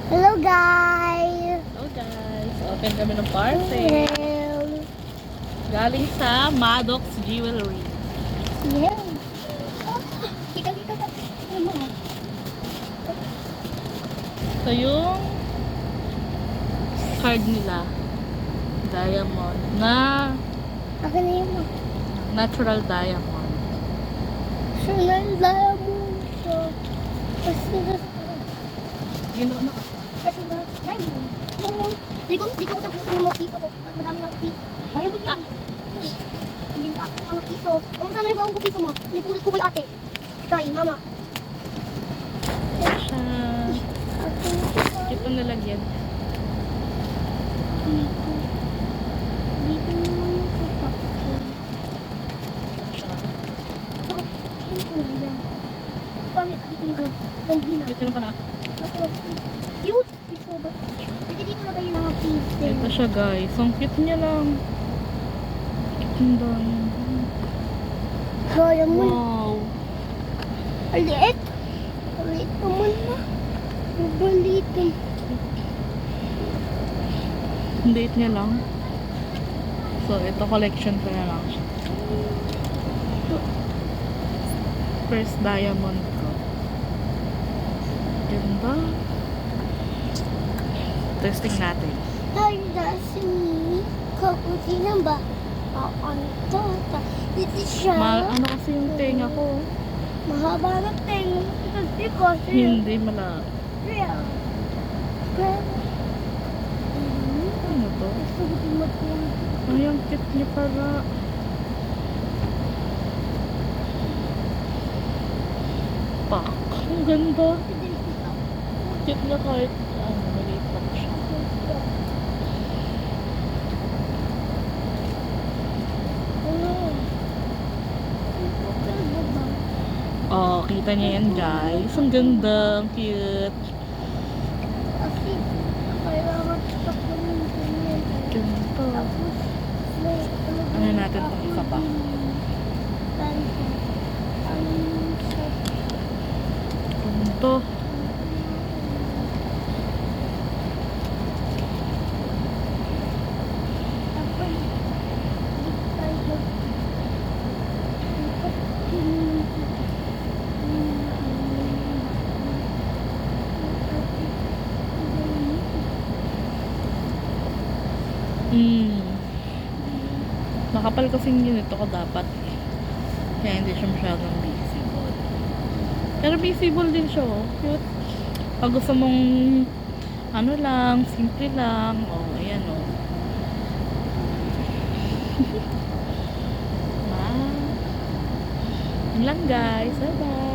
Hello guys! Hello guys, open kami ng parcel. Hello! Galing sa Maddox Jewelry. Yeah! Kita. Ano? So yung card nila, diamond, na Akin na yun. natural diamond. Sunal diamond siya. Kasi Ginawa na. kasi diamond. Di ko sa puso mo dito ko. Madami na dito. Ayaw mo yan. Hindi na ako ang dito. Kung saan na ba ang dito mo? Nipulit ko kay ate. Kay mama. Siya. Ito nalagyan. Dito naman yung kapak ko. Pamit dito. Pangina. Ito na pa na. Cute! Pwede dito na tayo mga pieces. Ito siya guys. Ang cute niya lang. Ang dami. Kaya mo. Wow. Aliit. Aliit naman na. Mabaliit eh. Ang date niya lang. So ito collection ko na lang. First diamond ko. Ganda. Testing natin. Ay, dasi kaputi na ba? Ano to? Dito siya. Ano kasi yung tenga ko? Mahaba na tayo. Kasi kasi. Hindi mala. Kaya. Pero. Ano to? Gusto ko din mag-puno. Ay, ang cute niya para. Pak. Ang ganda. Cute niya kahit maliit lang siya. Oh, kita niya yan guys. Ang ganda. Ang cute. Kasi kailangan sa ganyan. Ganda. Tapos may Ano natin itong isa pa? Ganda. Makapal kasing ginito ko dapat. Kaya hindi siya masyadong visible. Pero visible din siya, oh. Cute. Pag gusto mong ano lang, simple lang. Oh, ayan, oh. Wow. Yun lang guys. Bye-bye.